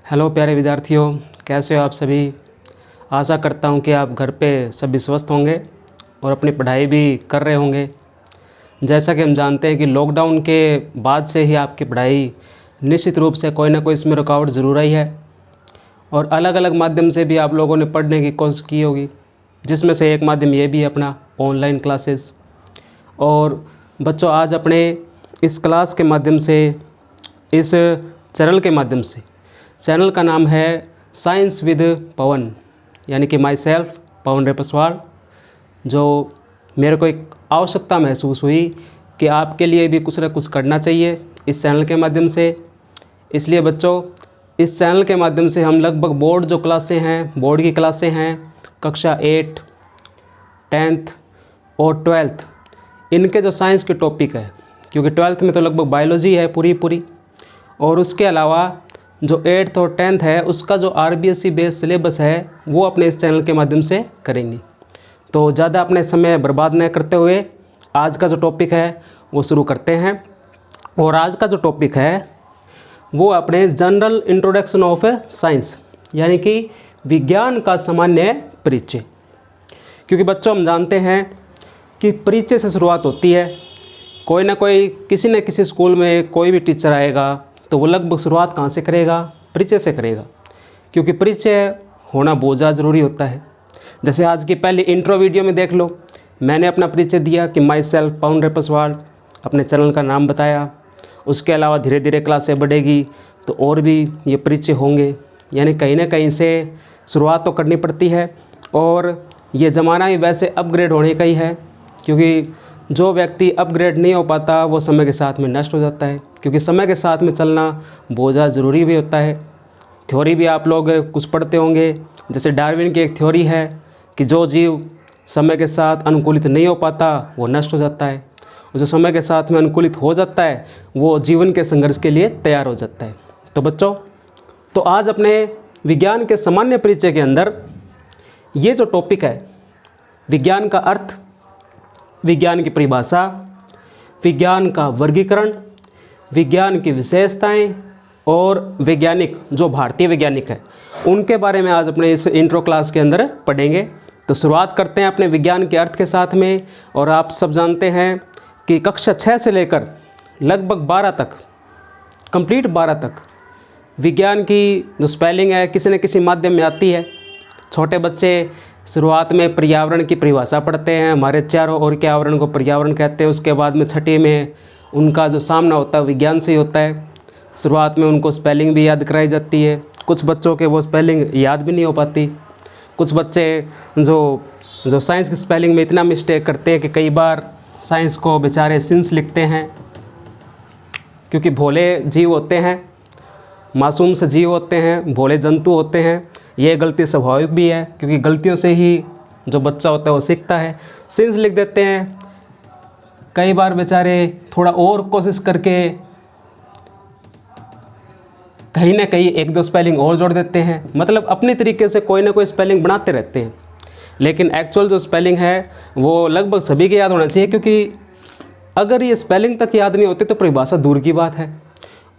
Hello प्यारे विद्यार्थियों, कैसे हो आप सभी। आशा करता हूँ कि आप घर पे सभी स्वस्थ होंगे और अपनी पढ़ाई भी कर रहे होंगे। जैसा कि हम जानते हैं कि लॉकडाउन के बाद से ही आपकी पढ़ाई निश्चित रूप से कोई ना कोई इसमें रुकावट ज़रूर आई है और अलग अलग माध्यम से भी आप लोगों ने पढ़ने की कोशिश की होगी, जिसमें से एक माध्यम ये भी है अपना ऑनलाइन क्लासेस। और बच्चों, आज अपने इस क्लास के माध्यम से, इस चैनल के माध्यम से, चैनल का नाम है साइंस विद पवन, यानी कि माई सेल्फ पवन रेपस्वाल। जो मेरे को एक आवश्यकता महसूस हुई कि आपके लिए भी कुछ ना कुछ करना चाहिए इस चैनल के माध्यम से। इसलिए बच्चों, इस चैनल के माध्यम से हम लगभग बोर्ड जो क्लासें हैं, बोर्ड की क्लासें हैं, कक्षा 8, 10th और 12th, इनके जो साइंस के टॉपिक है, क्योंकि 12th में तो लगभग बायोलॉजी है पूरी, और उसके अलावा जो 8th और 10th है उसका जो RBSE बेस्ड सिलेबस है वो अपने इस चैनल के माध्यम से करेंगे। तो ज़्यादा अपने समय बर्बाद न करते हुए आज का जो टॉपिक है वो शुरू करते हैं। और आज का जो टॉपिक है वो अपने जनरल इंट्रोडक्शन ऑफ साइंस, यानी कि विज्ञान का सामान्य परिचय। क्योंकि बच्चों, हम जानते हैं कि परिचय से शुरुआत होती है। कोई ना कोई, किसी न किसी स्कूल में कोई भी टीचर आएगा तो वो लगभग शुरुआत कहाँ से करेगा? परिचय से करेगा, क्योंकि परिचय होना बहुत ज़्यादा ज़रूरी होता है। जैसे आज की पहले इंट्रो वीडियो में देख लो, मैंने अपना परिचय दिया कि माई सेल्फ पवन रेपस्वाल, अपने चैनल का नाम बताया। उसके अलावा धीरे धीरे क्लासें बढ़ेगी तो और भी ये परिचय होंगे, यानी कहीं ना कहीं से शुरुआत तो करनी पड़ती है। और ये ज़माना ही वैसे अपग्रेड होने का ही है, क्योंकि जो व्यक्ति अपग्रेड नहीं हो पाता वो समय के साथ में नष्ट हो जाता है। क्योंकि समय के साथ में चलना बहुत ज़्यादा ज़रूरी भी होता है। थ्योरी भी आप लोग कुछ पढ़ते होंगे, जैसे डार्विन की एक थ्योरी है कि जो जीव समय के साथ अनुकूलित नहीं हो पाता वो नष्ट हो जाता है, और जो समय के साथ में अनुकूलित हो जाता है वो जीवन के संघर्ष के लिए तैयार हो जाता है। तो बच्चों, तो आज अपने विज्ञान के सामान्य परिचय के अंदर ये जो टॉपिक है, विज्ञान का अर्थ, विज्ञान की परिभाषा, विज्ञान का वर्गीकरण, विज्ञान की विशेषताएं और वैज्ञानिक जो भारतीय वैज्ञानिक है उनके बारे में आज अपने इस इंट्रो क्लास के अंदर पढ़ेंगे। तो शुरुआत करते हैं अपने विज्ञान के अर्थ के साथ में। और आप सब जानते हैं कि कक्षा 6 से लेकर लगभग 12 तक, कंप्लीट 12 तक, विज्ञान की जो स्पेलिंग है किसी न किसी माध्यम में आती है। छोटे बच्चे शुरुआत में पर्यावरण की परिभाषा पढ़ते हैं, हमारे चारों ओर के आवरण को पर्यावरण कहते हैं। उसके बाद में छठी में उनका जो सामना होता है विज्ञान से ही होता है। शुरुआत में उनको स्पेलिंग भी याद कराई जाती है, कुछ बच्चों के वो स्पेलिंग याद भी नहीं हो पाती। कुछ बच्चे जो साइंस की स्पेलिंग में इतना मिस्टेक करते हैं कि कई बार साइंस को बेचारे सिंस लिखते हैं, क्योंकि भोले जीव होते हैं, मासूम से जीव होते हैं, भोले जंतु होते हैं। ये गलती स्वाभाविक भी है, क्योंकि गलतियों से ही जो बच्चा होता है वो सीखता है। सिंस लिख देते हैं, कई बार बेचारे थोड़ा और कोशिश करके कहीं ना कहीं एक दो स्पेलिंग और जोड़ देते हैं, मतलब अपने तरीके से कोई ना कोई स्पेलिंग बनाते रहते हैं। लेकिन एक्चुअल जो स्पेलिंग है वो लगभग सभी के याद होना चाहिए, क्योंकि अगर ये स्पेलिंग तक याद नहीं होते तो परिभाषा दूर की बात है।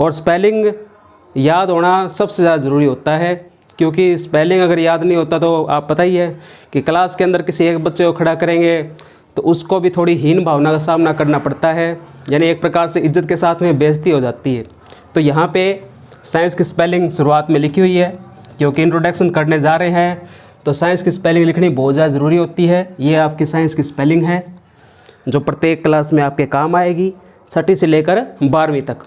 और स्पेलिंग याद होना सबसे ज़्यादा ज़रूरी होता है, क्योंकि स्पेलिंग अगर याद नहीं होता तो आप पता ही है कि क्लास के अंदर किसी एक बच्चे को खड़ा करेंगे तो उसको भी थोड़ी हीन भावना का सामना करना पड़ता है, यानी एक प्रकार से इज्जत के साथ में बेइज्जती हो जाती है। तो यहाँ पे साइंस की स्पेलिंग शुरुआत में लिखी हुई है, क्योंकि इंट्रोडक्शन करने जा रहे हैं तो साइंस की स्पेलिंग लिखनी बहुत ज़्यादा ज़रूरी होती है। ये आपकी साइंस की स्पेलिंग है जो प्रत्येक क्लास में आपके काम आएगी, छठी से लेकर 12वीं तक।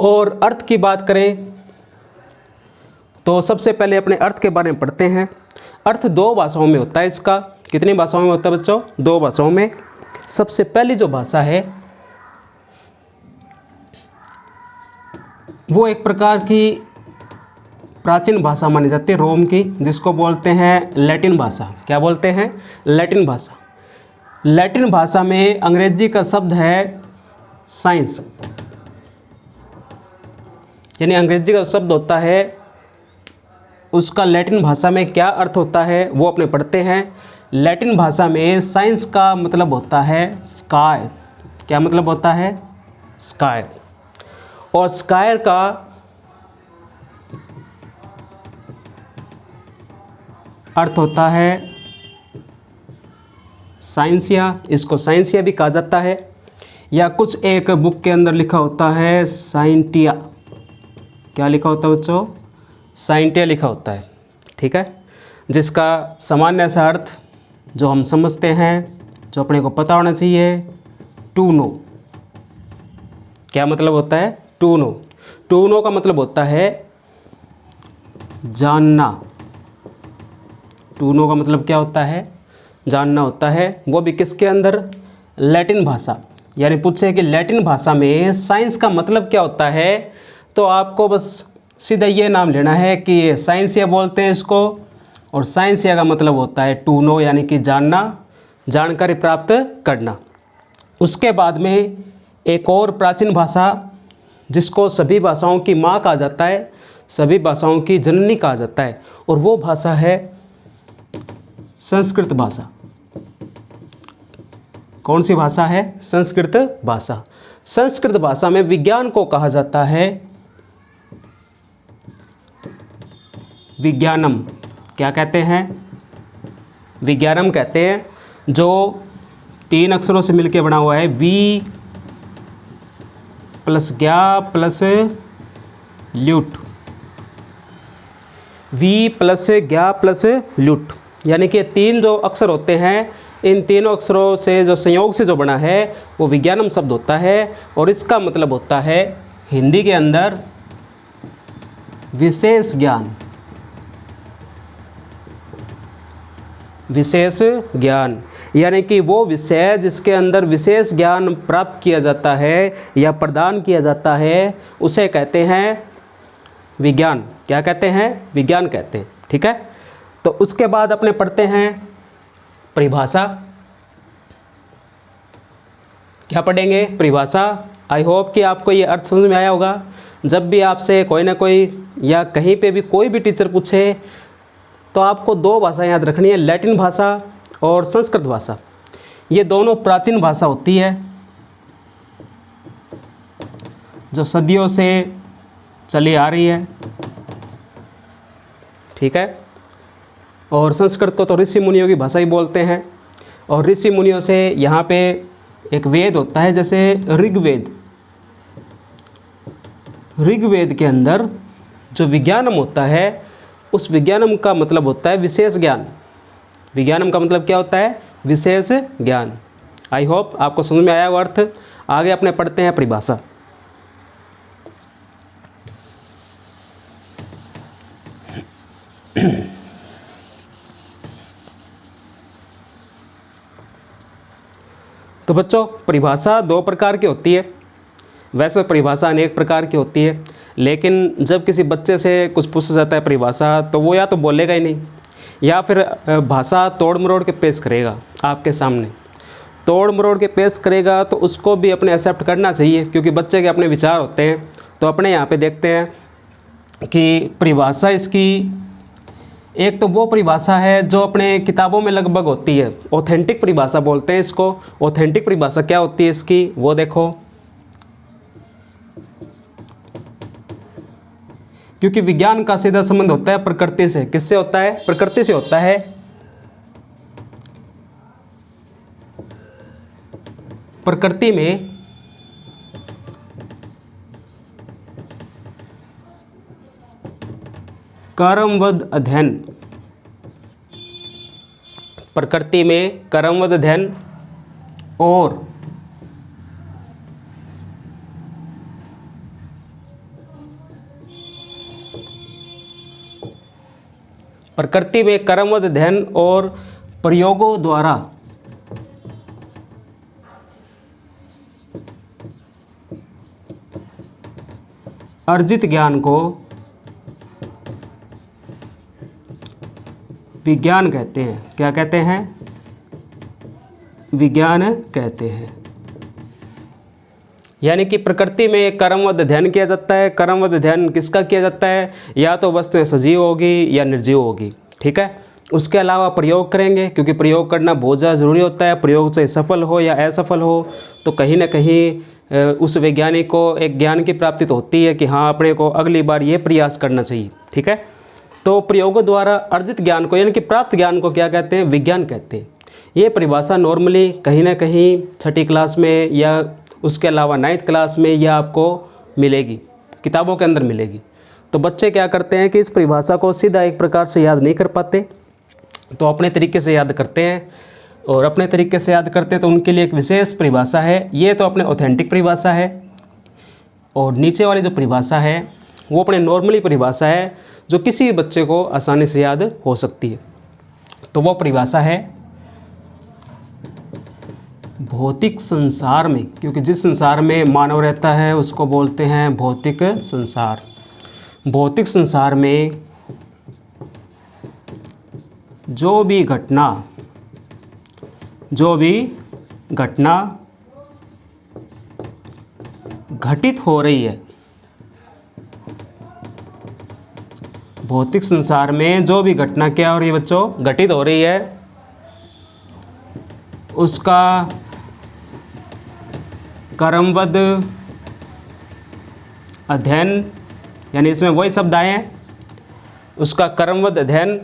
और अर्थ की बात करें तो सबसे पहले अपने अर्थ के बारे में पढ़ते हैं। अर्थ 2 भाषाओं में होता है इसका। कितनी भाषाओं में होता है बच्चों? 2 भाषाओं में। सबसे पहली जो भाषा है वो एक प्रकार की प्राचीन भाषा मानी जाती है, रोम की, जिसको बोलते हैं लैटिन भाषा। क्या बोलते हैं? लैटिन भाषा। लैटिन भाषा में अंग्रेजी का शब्द है साइंस, यानी अंग्रेजी का शब्द होता है, उसका लैटिन भाषा में क्या अर्थ होता है वो अपने पढ़ते हैं। लैटिन भाषा में साइंस का मतलब होता है स्काई। क्या मतलब होता है? स्काई। और स्काई का अर्थ होता है साइंसिया, इसको साइंसिया भी कहा जाता है, या कुछ एक बुक के अंदर लिखा होता है साइंटिया। क्या लिखा होता है बच्चों? साइंटिया लिखा होता है, ठीक है। जिसका सामान्य सा अर्थ जो हम समझते हैं, जो अपने को पता होना चाहिए, टू नो। क्या मतलब होता है? To know. टू नो का मतलब होता है जानना। टू नो का मतलब क्या होता है? जानना होता है। वो भी किसके अंदर? लैटिन भाषा। यानी पूछे कि लैटिन भाषा में साइंस का मतलब क्या होता है, तो आपको बस सीधा ये नाम लेना है कि साइंसिया बोलते हैं इसको, और साइंसिया का मतलब होता है टू नो, यानी कि जानना, जानकारी प्राप्त करना। उसके बाद में एक और प्राचीन भाषा जिसको सभी भाषाओं की माँ कहा जाता है, सभी भाषाओं की जननी कहा जाता है, और वो भाषा है संस्कृत भाषा। कौन सी भाषा है? संस्कृत भाषा। संस्कृत भाषा में विज्ञान को कहा जाता है विज्ञानम। क्या कहते हैं? विज्ञानम कहते हैं, जो 3 अक्षरों से मिलकर बना हुआ है, वी प्लस ज्ञा प्लस ल्यूट। वी प्लस ज्ञा प्लस ल्यूट, यानी कि 3 जो अक्षर होते हैं, इन तीनों अक्षरों से जो संयोग से जो बना है वो विज्ञानम शब्द होता है, और इसका मतलब होता है हिंदी के अंदर विशेष ज्ञान। विशेष ज्ञान यानी कि वो विषय जिसके अंदर विशेष ज्ञान प्राप्त किया जाता है या प्रदान किया जाता है, उसे कहते हैं विज्ञान। क्या कहते हैं? विज्ञान कहते हैं, ठीक है। तो उसके बाद अपने पढ़ते हैं परिभाषा। क्या पढ़ेंगे? परिभाषा। आई होप कि आपको ये अर्थ समझ में आया होगा। जब भी आपसे कोई ना कोई या कहीं पे भी कोई भी टीचर पूछे तो आपको 2 भाषा याद रखनी है, लैटिन भाषा और संस्कृत भाषा। ये दोनों प्राचीन भाषा होती है जो सदियों से चली आ रही है, ठीक है। और संस्कृत को तो ऋषि मुनियों की भाषा ही बोलते हैं, और ऋषि मुनियों से यहाँ पे एक वेद होता है, जैसे ऋग्वेद। ऋग्वेद के अंदर जो विज्ञानम होता है, उस विज्ञानम का मतलब होता है विशेष ज्ञान। विज्ञानम का मतलब क्या होता है? विशेष ज्ञान। आई होप आपको समझ में आया वो अर्थ। आगे अपने पढ़ते हैं परिभाषा। तो बच्चों, परिभाषा 2 प्रकार की होती है। वैसे परिभाषा अनेक प्रकार की होती है, लेकिन जब किसी बच्चे से कुछ पूछा जाता है परिभाषा, तो वो या तो बोलेगा ही नहीं, या फिर भाषा तोड़ मरोड़ के पेश करेगा आपके सामने। तोड़ मरोड़ के पेश करेगा तो उसको भी अपने एक्सेप्ट करना चाहिए, क्योंकि बच्चे के अपने विचार होते हैं। तो अपने यहाँ पे देखते हैं कि परिभाषा इसकी एक तो वो परिभाषा है जो अपने किताबों में लगभग होती है, ऑथेंटिक परिभाषा बोलते हैं इसको। ऑथेंटिक परिभाषा क्या होती है इसकी, वो देखो। क्योंकि विज्ञान का सीधा संबंध होता है प्रकृति से। किससे होता है? प्रकृति से होता है। प्रकृति में क्रमबद्ध अध्ययन, प्रकृति में क्रमबद्ध अध्ययन और प्रकृति में क्रमबद्ध अध्ययन और प्रयोगों द्वारा अर्जित ज्ञान को विज्ञान कहते हैं। क्या कहते हैं? विज्ञान कहते हैं। यानी कि प्रकृति में क्रमबद्ध अध्ययन किया जाता है। क्रमबद्ध अध्ययन किसका किया जाता है? या तो वस्तुएं सजीव होगी या निर्जीव होगी, ठीक है। उसके अलावा प्रयोग करेंगे, क्योंकि प्रयोग करना बहुत ज़्यादा ज़रूरी होता है। प्रयोग से सफल हो या असफल हो तो कहीं ना कहीं उस वैज्ञानिक को एक ज्ञान की प्राप्ति तो होती है कि हाँ, अपने को अगली बार ये प्रयास करना चाहिए, ठीक है। तो प्रयोगों द्वारा अर्जित ज्ञान को यानी कि प्राप्त ज्ञान को क्या कहते हैं? विज्ञान कहते हैं। ये परिभाषा नॉर्मली कहीं ना कहीं छठी क्लास में या उसके अलावा 9th क्लास में यह आपको मिलेगी, किताबों के अंदर मिलेगी। तो बच्चे क्या करते हैं कि इस परिभाषा को सीधा एक प्रकार से याद नहीं कर पाते, तो अपने तरीके से याद करते हैं, और अपने तरीके से याद करते हैं तो उनके लिए एक विशेष परिभाषा है। ये तो अपने ऑथेंटिक परिभाषा है, और नीचे वाली जो परिभाषा है वो अपने नॉर्मली परिभाषा है जो किसी भी बच्चे को आसानी से याद हो सकती है। तो वो परिभाषा है भौतिक संसार में, क्योंकि जिस संसार में मानव रहता है उसको बोलते हैं भौतिक संसार। भौतिक संसार में जो भी घटना घटित हो रही है, भौतिक संसार में जो भी घटना क्या हो रही है बच्चों? घटित हो रही है, उसका क्रमबद्ध अध्ययन, यानी इसमें वही शब्द आए हैं, उसका क्रमबद्ध अध्ययन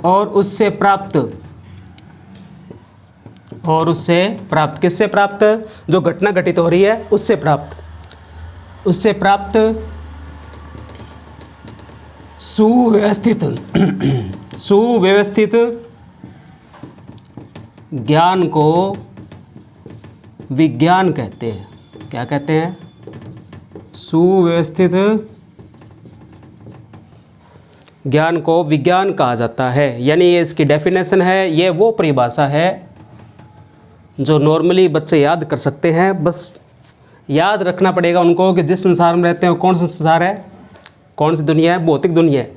और उससे प्राप्त किससे प्राप्त? जो घटना घटित हो रही है उससे प्राप्त सुव्यवस्थित ज्ञान को विज्ञान कहते हैं। क्या कहते हैं? सुव्यवस्थित ज्ञान को विज्ञान कहा जाता है। यानी ये इसकी डेफिनेशन है, ये वो परिभाषा है जो नॉर्मली बच्चे याद कर सकते हैं। बस याद रखना पड़ेगा उनको कि जिस संसार में रहते हैं वो कौन सा संसार है, कौन सी दुनिया है? भौतिक दुनिया है।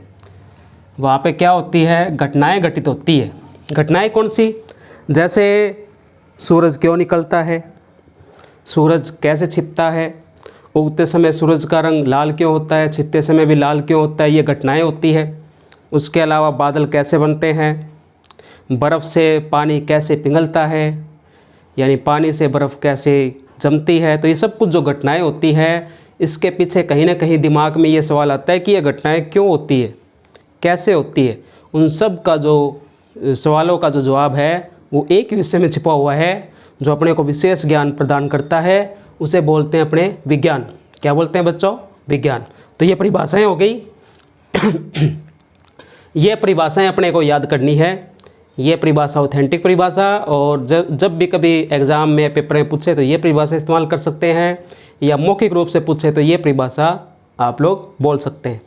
वहाँ पे क्या होती है? घटनाएं घटित होती है। घटनाएं कौन सी? जैसे सूरज क्यों निकलता है, सूरज कैसे छिपता है, उगते समय सूरज का रंग लाल क्यों होता है, छिपते समय भी लाल क्यों होता है, ये घटनाएं होती है। उसके अलावा बादल कैसे बनते हैं, बर्फ़ से पानी कैसे पिघलता है, यानी पानी से बर्फ़ कैसे जमती है। तो ये सब कुछ जो घटनाएं होती है, इसके पीछे कहीं ना कहीं दिमाग में ये सवाल आता है कि ये घटनाएं क्यों होती है, कैसे होती है। उन सब का जो सवालों का जो जवाब है वो एक ही विषय में छिपा हुआ है जो अपने को विशेष ज्ञान प्रदान करता है, उसे बोलते हैं अपने विज्ञान। क्या बोलते हैं बच्चों? विज्ञान। तो ये परिभाषाएं हो गई। ये परिभाषाएं अपने को याद करनी है। ये परिभाषा ऑथेंटिक परिभाषा, और जब भी कभी एग्ज़ाम में पेपर में पूछे तो ये परिभाषा इस्तेमाल कर सकते हैं, या मौखिक रूप से पूछे तो ये परिभाषा आप लोग बोल सकते हैं।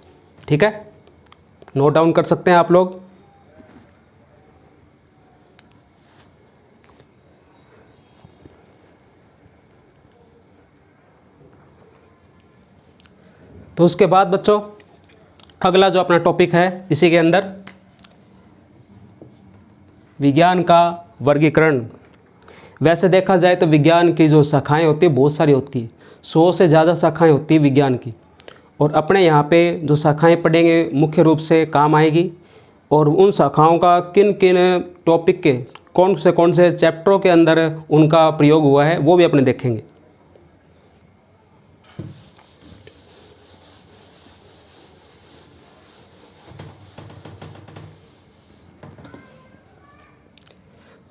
ठीक है, नोट डाउन कर सकते हैं आप लोग। तो उसके बाद बच्चों अगला जो अपना टॉपिक है इसी के अंदर विज्ञान का वर्गीकरण। वैसे देखा जाए तो विज्ञान की जो शाखाएं होती है बहुत सारी होती है, 100 से ज़्यादा शाखाएं होती है विज्ञान की। और अपने यहाँ पे जो शाखाएं पढ़ेंगे मुख्य रूप से काम आएगी, और उन शाखाओं का किन किन टॉपिक के कौन से चैप्टरों के अंदर उनका प्रयोग हुआ है वो भी अपने देखेंगे।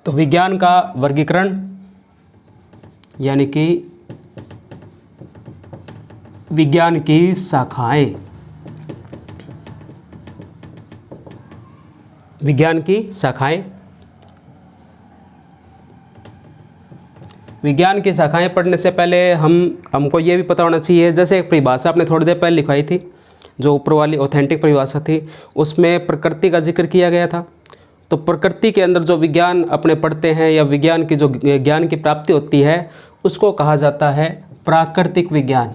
तो विज्ञान का वर्गीकरण यानी कि विज्ञान की शाखाएं, विज्ञान की शाखाएं। विज्ञान की शाखाएं पढ़ने से पहले हमको ये भी पता होना चाहिए, जैसे एक परिभाषा आपने थोड़ी देर पहले लिखवाई थी, जो ऊपर वाली ऑथेंटिक परिभाषा थी, उसमें प्रकृति का जिक्र किया गया था। तो प्रकृति के अंदर जो विज्ञान अपने पढ़ते हैं या विज्ञान की जो ज्ञान की प्राप्ति होती है उसको कहा जाता है प्राकृतिक विज्ञान।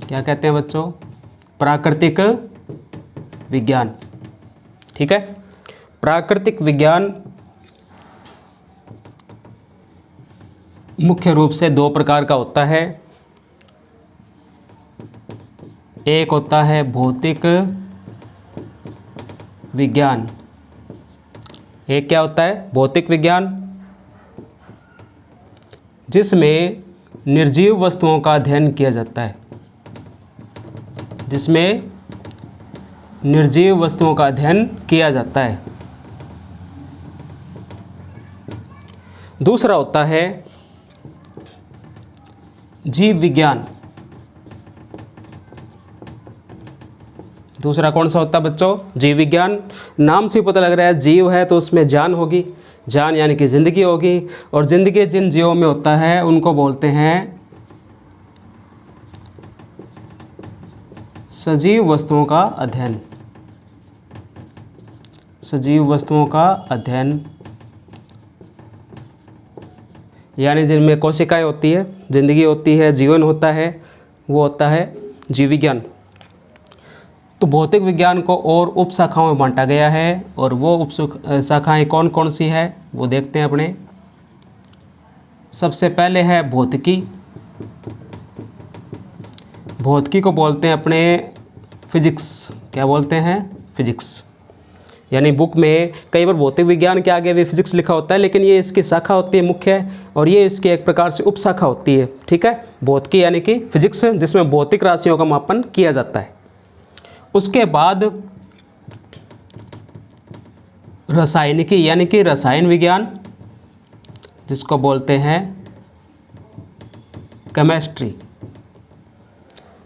क्या कहते हैं बच्चों? प्राकृतिक विज्ञान। ठीक है, प्राकृतिक विज्ञान मुख्य रूप से 2 प्रकार का होता है। एक होता है भौतिक विज्ञान। एक क्या होता है? भौतिक विज्ञान, जिसमें निर्जीव वस्तुओं का अध्ययन किया जाता है, जिसमें निर्जीव वस्तुओं का अध्ययन किया जाता है। दूसरा होता है जीव विज्ञान। दूसरा कौन सा होता है बच्चों? जीव विज्ञान। नाम से पता लग रहा है जीव है तो उसमें जान होगी, जान यानी कि जिंदगी होगी, और जिंदगी जिन जीवों में होता है उनको बोलते हैं सजीव वस्तुओं का अध्ययन। सजीव वस्तुओं का अध्ययन यानी जिनमें कोशिकाएं होती है, जिंदगी होती है, जीवन होता है, वो होता है जीव विज्ञान। तो भौतिक विज्ञान को और उप शाखाओं में बांटा गया है, और वो उप शाखाएं कौन कौन सी है वो देखते हैं अपने। सबसे पहले है भौतिकी। भौतिकी को बोलते हैं अपने फिजिक्स। क्या बोलते हैं? फिजिक्स। यानी बुक में कई बार भौतिक विज्ञान के आगे भी फिजिक्स लिखा होता है, लेकिन ये इसकी शाखा होती है मुख्य, और ये इसकी एक प्रकार से उप शाखा होती है। ठीक है, भौतिकी यानी कि फिजिक्स, जिसमें भौतिक राशियों का मापन किया जाता है। उसके बाद रसायनिकी यानी कि रसायन विज्ञान, जिसको बोलते हैं केमिस्ट्री,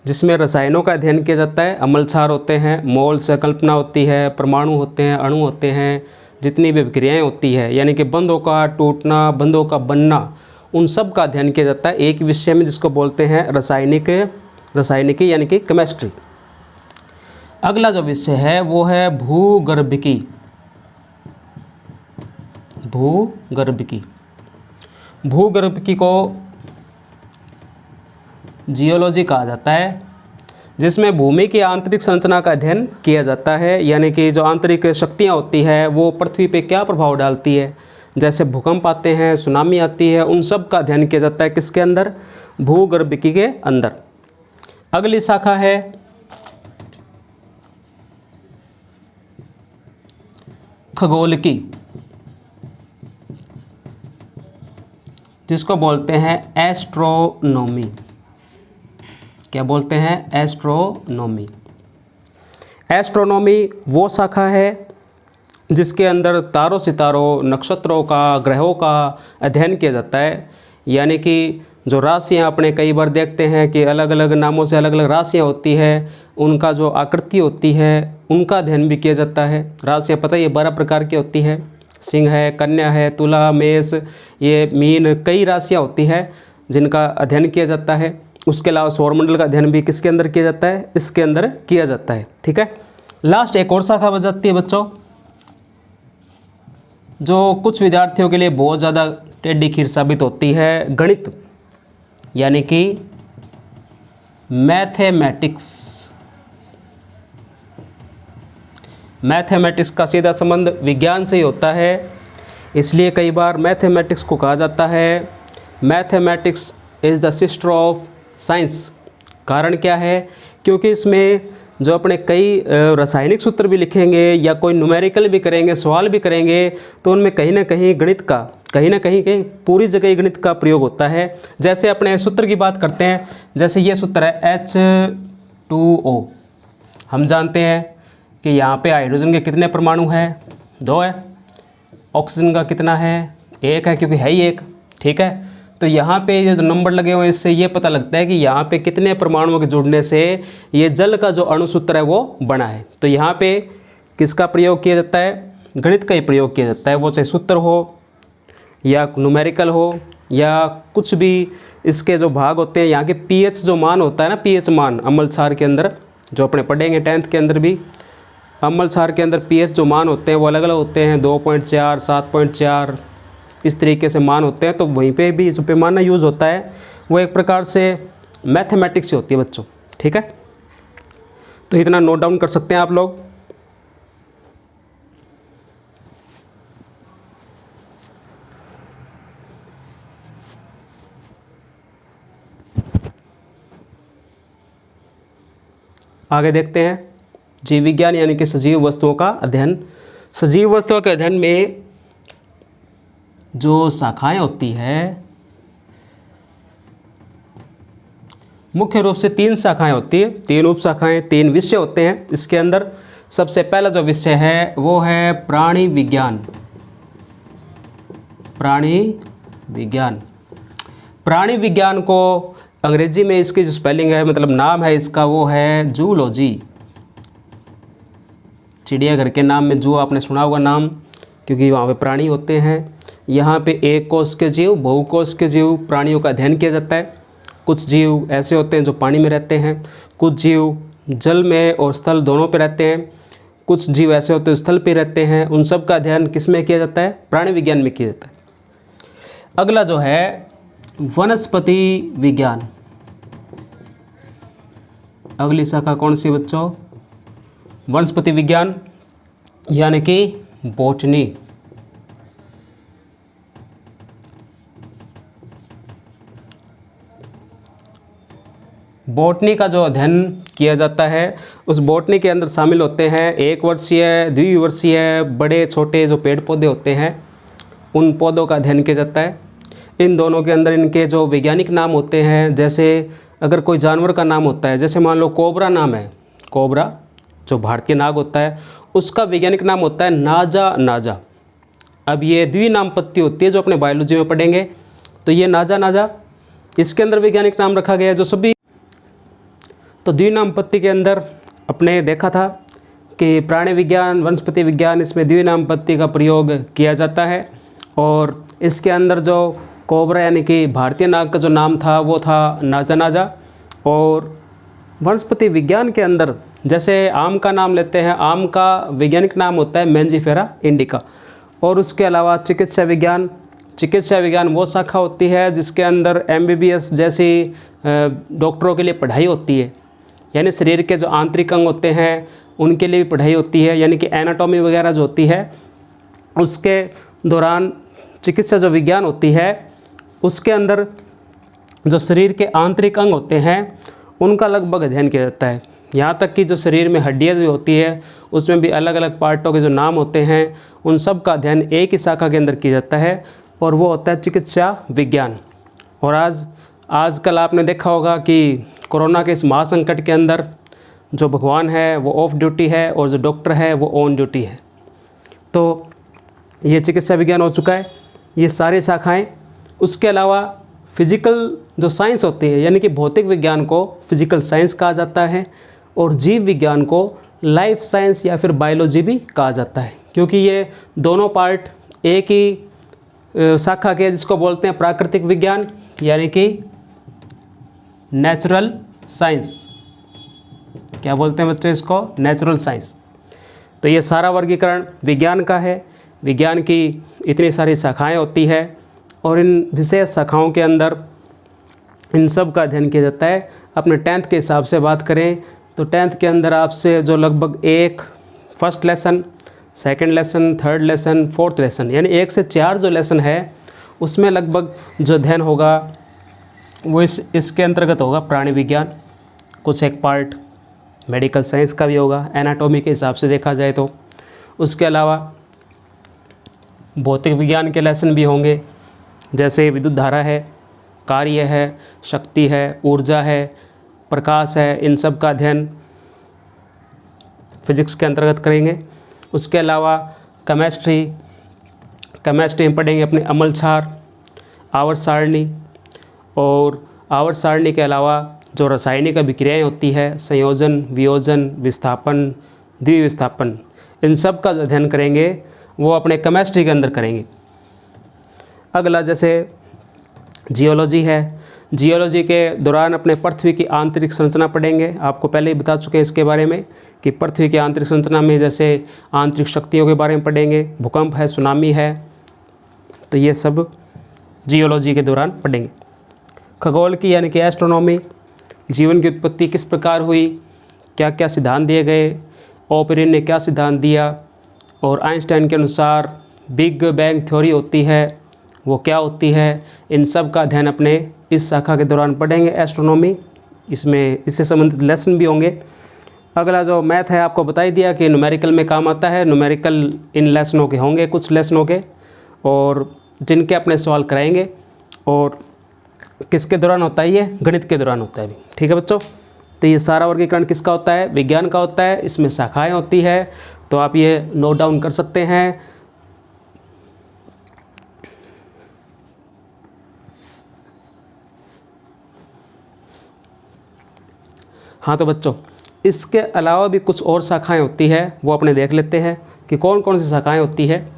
जिसमें रसायनों का अध्ययन किया जाता है। अम्ल क्षार होते हैं, मोल संकल्पना होती है, परमाणु होते हैं, अणु होते हैं, जितनी भी विक्रियाएं होती है यानी कि बंधों का टूटना, बंधों का बनना, उन सब का अध्ययन किया जाता है एक विषय में, जिसको बोलते हैं रसायनिकी यानी कि केमिस्ट्री। अगला जो विषय है वो है भूगर्भिकी। भूगर्भिकी भूगर्भिकी को जियोलॉजी कहा जाता है, जिसमें भूमि की आंतरिक संरचना का अध्ययन किया जाता है। यानी कि जो आंतरिक शक्तियाँ होती है वो पृथ्वी पे क्या प्रभाव डालती है, जैसे भूकंप आते हैं, सुनामी आती है, उन सब का अध्ययन किया जाता है किसके अंदर? भूगर्भिकी के अंदर। अगली शाखा है खगोलिकी, जिसको बोलते हैं एस्ट्रोनॉमी। क्या बोलते हैं? एस्ट्रोनॉमी। एस्ट्रोनॉमी वो शाखा है जिसके अंदर तारों, सितारों, नक्षत्रों का, ग्रहों का अध्ययन किया जाता है। यानी कि जो राशियाँ अपने कई बार देखते हैं कि अलग अलग नामों से अलग अलग राशियाँ होती है, उनका जो आकृति होती है उनका अध्ययन भी किया जाता है। राशियाँ पता है ये 12 प्रकार की होती है, सिंह है, कन्या है, तुला, मेष, ये मीन, कई राशियाँ होती है जिनका अध्ययन किया जाता है। उसके अलावा सौरमंडल का अध्ययन भी किसके अंदर किया जाता है? इसके अंदर किया जाता है। ठीक है, लास्ट एक और शाखा बच जाती है बच्चों, जो कुछ विद्यार्थियों के लिए बहुत ज़्यादा टेढ़ी खीर साबित होती है, गणित यानी कि मैथमेटिक्स। मैथमेटिक्स का सीधा संबंध विज्ञान से ही होता है, इसलिए कई बार मैथमेटिक्स को कहा जाता है mathematics is the sister of science. कारण क्या है? क्योंकि इसमें जो अपने कई रासायनिक सूत्र भी लिखेंगे या कोई न्यूमेरिकल भी करेंगे, सवाल भी करेंगे, तो उनमें कहीं ना कहीं गणित का, कहीं ना कहीं पूरी जगह गणित का प्रयोग होता है। जैसे अपने सूत्र की बात करते हैं, जैसे ये सूत्र है H2O। हम जानते हैं कि यहाँ पे हाइड्रोजन के कितने परमाणु हैं? 2 है। ऑक्सीजन का कितना है? 1 है, क्योंकि है ही 1। ठीक है, तो यहाँ पे ये जो नंबर लगे हुए हैं इससे ये पता लगता है कि यहाँ पे कितने परमाणुओं के जुड़ने से ये जल का जो अणुसूत्र है वो बना है। तो यहाँ पे किसका प्रयोग किया जाता है? गणित का ही प्रयोग किया जाता है, वो चाहे सूत्र हो या न्यूमेरिकल हो या कुछ भी इसके जो भाग होते हैं। यहाँ के pH जो मान होता है ना, pH मान अम्ल क्षार के अंदर, जो अपने पढ़ेंगे 10th के अंदर भी, अम्ल क्षार के अंदर pH जो मान होते हैं वो अलग अलग होते हैं, 2.4, 7.4, इस तरीके से मान होते हैं। तो वहीं पे भी जो पैमाना यूज़ होता है वो एक प्रकार से मैथमेटिक्स से होती है बच्चों। ठीक है, तो इतना नोट डाउन कर सकते हैं आप लोग। आगे देखते हैं जीव विज्ञान यानी कि सजीव वस्तुओं का अध्ययन। सजीव वस्तुओं के अध्ययन में जो शाखाएं होती है मुख्य रूप से 3 शाखाएं होती है, 3 उप शाखाएं, 3 विषय होते हैं इसके अंदर। सबसे पहला जो विषय है वो है प्राणी विज्ञान। प्राणी विज्ञान, प्राणी विज्ञान को अंग्रेजी में इसकी जो स्पेलिंग है, मतलब नाम है इसका, वो है जूलॉजी। चिड़ियाघर के नाम में जू आपने सुना होगा नाम, क्योंकि वहाँ पे प्राणी होते हैं। यहाँ पे एक कोष के जीव, बहुकोष के जीव प्राणियों का अध्ययन किया जाता है। कुछ जीव ऐसे होते हैं जो पानी में रहते हैं, कुछ जीव जल में और स्थल दोनों पे रहते हैं, कुछ जीव ऐसे होते हैं स्थल पे रहते हैं। उन सब का अध्ययन किस में किया जाता है? प्राणी विज्ञान में किया जाता है। अगला जो है वनस्पति विज्ञान। अगली शाखा कौन सी बच्चों? वनस्पति विज्ञान, यानी कि बॉटनी। बॉटनी का जो अध्ययन किया जाता है, उस बॉटनी के अंदर शामिल होते हैं 1 वर्षीय, द्विवर्षीय, बड़े छोटे जो पेड़ पौधे होते हैं, उन पौधों का अध्ययन किया जाता है। इन दोनों के अंदर इनके जो वैज्ञानिक नाम होते हैं, जैसे अगर कोई जानवर का नाम होता है, जैसे मान लो कोबरा नाम है, कोबरा जो भारतीय नाग होता है, उसका वैज्ञानिक नाम होता है नाजा नाजा। अब ये द्विनामपत्ति होती है जो अपने बायोलॉजी में पढ़ेंगे, तो ये नाजा नाजा, इसके अंदर वैज्ञानिक नाम रखा गया है जो सभी। तो द्विनामपत्ति के अंदर अपने देखा था कि प्राणी विज्ञान, वनस्पति विज्ञान, इसमें द्विनामपत्ति का प्रयोग किया जाता है। और इसके अंदर जो कोबरा यानी कि भारतीय नाग का जो नाम था वो था नाजा नाजा। और वनस्पति विज्ञान के अंदर जैसे आम का नाम लेते हैं, आम का वैज्ञानिक नाम होता है मैंजीफेरा इंडिका। और उसके अलावा चिकित्सा विज्ञान, चिकित्सा विज्ञान वो शाखा होती है जिसके अंदर MBBS जैसी डॉक्टरों के लिए पढ़ाई होती है, यानी शरीर के जो आंतरिक अंग होते हैं उनके लिए भी पढ़ाई होती है, यानी कि एनाटॉमी वगैरह जो होती है, उसके दौरान चिकित्सा जो विज्ञान होती है उसके अंदर जो शरीर के आंतरिक अंग होते हैं उनका लगभग अध्ययन किया जाता है। यहाँ तक कि जो शरीर में हड्डियाँ जो होती है उसमें भी अलग अलग पार्टों के जो नाम होते हैं उन सब का अध्ययन एक ही शाखा के अंदर किया जाता है, और वो होता है चिकित्सा विज्ञान। और आजकल आपने देखा होगा कि कोरोना के इस महासंकट के अंदर जो भगवान है वो ऑफ ड्यूटी है और जो डॉक्टर है वो ऑन ड्यूटी है। तो ये चिकित्सा विज्ञान हो चुका है, ये सारी शाखाएं। उसके अलावा फिजिकल जो साइंस होती है, यानी कि भौतिक विज्ञान को फिजिकल साइंस कहा जाता है, और जीव विज्ञान को लाइफ साइंस या फिर बायोलॉजी भी कहा जाता है, क्योंकि ये दोनों पार्ट एक ही शाखा के, जिसको बोलते हैं प्राकृतिक विज्ञान, यानी कि नेचुरल साइंस। क्या बोलते हैं बच्चों इसको? Natural science. तो ये सारा वर्गीकरण विज्ञान का है। विज्ञान की इतनी सारी शाखाएं होती है और इन विशेष शाखाओं के अंदर इन सब का अध्ययन किया जाता है। अपने 10th के हिसाब से बात करें तो 10th के अंदर आपसे जो लगभग एक first lesson, second lesson, third lesson, fourth lesson, यानी 1 से 4 जो लेसन है उसमें लगभग जो अध्ययन होगा वो इसके अंतर्गत होगा प्राणी विज्ञान। कुछ एक पार्ट मेडिकल साइंस का भी होगा एनाटॉमी के हिसाब से देखा जाए तो। उसके अलावा भौतिक विज्ञान के लेसन भी होंगे, जैसे विद्युत धारा है, कार्य है, शक्ति है, ऊर्जा है, प्रकाश है, इन सब का अध्ययन फिजिक्स के अंतर्गत करेंगे। उसके अलावा केमिस्ट्री में पढ़ेंगे अपने अम्ल क्षार, आवर्त सारणी, और आवर्त सारणी के अलावा जो रासायनिक अभिक्रियाएं होती है, संयोजन, वियोजन, विस्थापन, द्विविस्थापन, इन सब का जो अध्ययन करेंगे वो अपने केमिस्ट्री के अंदर करेंगे। अगला जैसे जियोलॉजी है, जियोलॉजी के दौरान अपने पृथ्वी की आंतरिक संरचना पढ़ेंगे। आपको पहले ही बता चुके हैं इसके बारे में कि पृथ्वी की आंतरिक संरचना में जैसे आंतरिक शक्तियों के बारे में पढ़ेंगे, भूकंप है, सुनामी है, तो ये सब जियोलॉजी के दौरान पढ़ेंगे। खगोल की यानी कि एस्ट्रोनॉमी, जीवन की उत्पत्ति किस प्रकार हुई, क्या क्या सिद्धांत दिए गए, ओपेरिन ने क्या सिद्धांत दिया, और आइंस्टाइन के अनुसार बिग बैंग थ्योरी होती है वो क्या होती है, इन सब का अध्ययन अपने इस शाखा के दौरान पढ़ेंगे एस्ट्रोनॉमी। इसमें इससे संबंधित लेसन भी होंगे। अगला जो मैथ है आपको बता ही दिया कि न्यूमेरिकल में काम आता है। न्यूमेरिकल इन लेसनों के होंगे, कुछ लेसनों के, और जिनके अपने सवाल कराएंगे। और किसके दौरान होता है? ये गणित के दौरान होता है अभी। ठीक है बच्चों, तो ये सारा वर्गीकरण किसका होता है? विज्ञान का होता है। इसमें शाखाएं होती है, तो आप ये नोट डाउन कर सकते हैं। हाँ तो बच्चों, इसके अलावा भी कुछ और शाखाएं होती है, वो अपने देख लेते हैं कि कौन कौन सी शाखाएं होती है।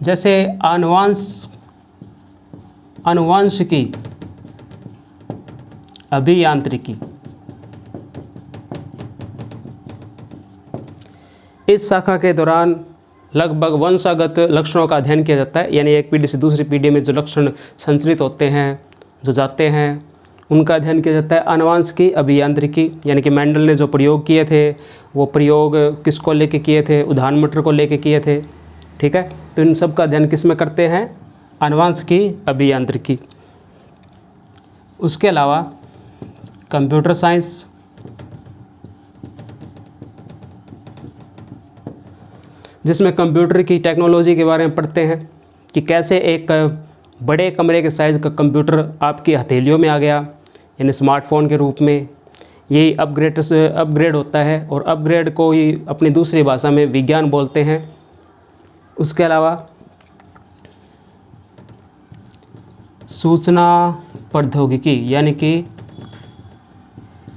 जैसे आनुवांशिकी, अभियांत्रिकी, इस शाखा के दौरान लगभग वंशागत लक्षणों का अध्ययन किया जाता है, यानी एक पीढ़ी से दूसरी पीढ़ी में जो लक्षण संचरित होते हैं, जो जाते हैं, उनका अध्ययन किया जाता है। आनुवांशिकी, अभियांत्रिकी, यानी कि मेंडल ने जो प्रयोग किए थे वो प्रयोग किसको लेके किए थे? उद्यान मटर को लेके किए थे। ठीक है, तो इन सब का अध्ययन किस में करते हैं? आनुवांशिकी, अभियांत्रिकी। उसके अलावा कंप्यूटर साइंस, जिसमें कंप्यूटर की टेक्नोलॉजी के बारे में पढ़ते हैं कि कैसे एक बड़े कमरे के साइज़ का कंप्यूटर आपकी हथेलियों में आ गया, यानी स्मार्टफोन के रूप में। यही अपग्रेड होता है, और अपग्रेड को ही अपनी दूसरी भाषा में विज्ञान बोलते हैं। उसके अलावा सूचना प्रौद्योगिकी, यानी कि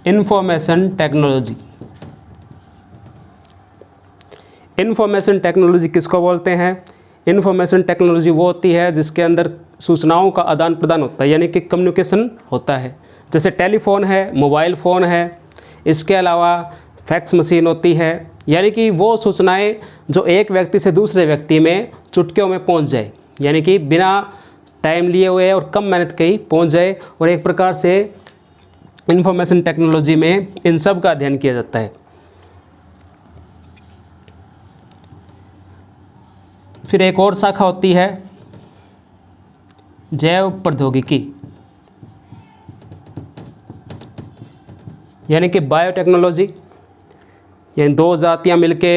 इंफॉर्मेशन टेक्नोलॉजी। इंफॉर्मेशन टेक्नोलॉजी किसको बोलते हैं? इंफॉर्मेशन टेक्नोलॉजी वो होती है जिसके अंदर सूचनाओं का आदान प्रदान होता है, यानी कि कम्युनिकेशन होता है। जैसे टेलीफोन है, मोबाइल फ़ोन है। इसके अलावा फैक्स मशीन होती है, यानी कि वो सूचनाएं जो एक व्यक्ति से दूसरे व्यक्ति में चुटकियों में पहुंच जाए, यानी कि बिना टाइम लिए हुए और कम मेहनत के ही पहुंच जाए। और एक प्रकार से इंफॉर्मेशन टेक्नोलॉजी में इन सब का अध्ययन किया जाता है। फिर एक और शाखा होती है जैव प्रौद्योगिकी, यानी कि बायोटेक्नोलॉजी। यानी दो जातियां मिलके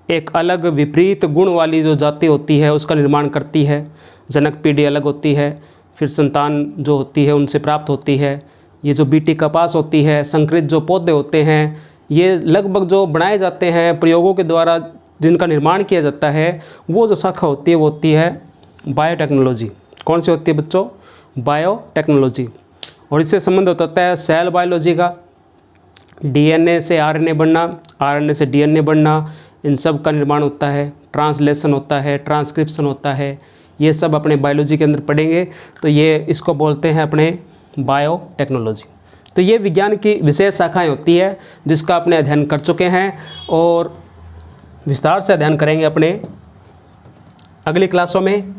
एक अलग विपरीत गुण वाली जो जाति होती है उसका निर्माण करती है। जनक पीढ़ी अलग होती है, फिर संतान जो होती है उनसे प्राप्त होती है। ये जो बीटी कपास होती है, संकरित जो पौधे होते हैं, ये लगभग जो बनाए जाते हैं प्रयोगों के द्वारा, जिनका निर्माण किया जाता है, वो जो शाखा होती है वो होती है बायोटेक्नोलॉजी। कौन सी होती है बच्चों? बायोटेक्नोलॉजी। और इससे संबंध होता है सेल बायोलॉजी का, डीएनए से आरएनए बनना, आरएनए से डीएनए बनना, इन सब का निर्माण होता है। ट्रांसलेशन होता है, ट्रांसक्रिप्शन होता है, ये सब अपने बायोलॉजी के अंदर पढ़ेंगे। तो ये इसको बोलते हैं अपने बायोटेक्नोलॉजी। तो ये विज्ञान की विशेष शाखाएं होती है जिसका अपने अध्ययन कर चुके हैं और विस्तार से अध्ययन करेंगे अपने अगली क्लासों में।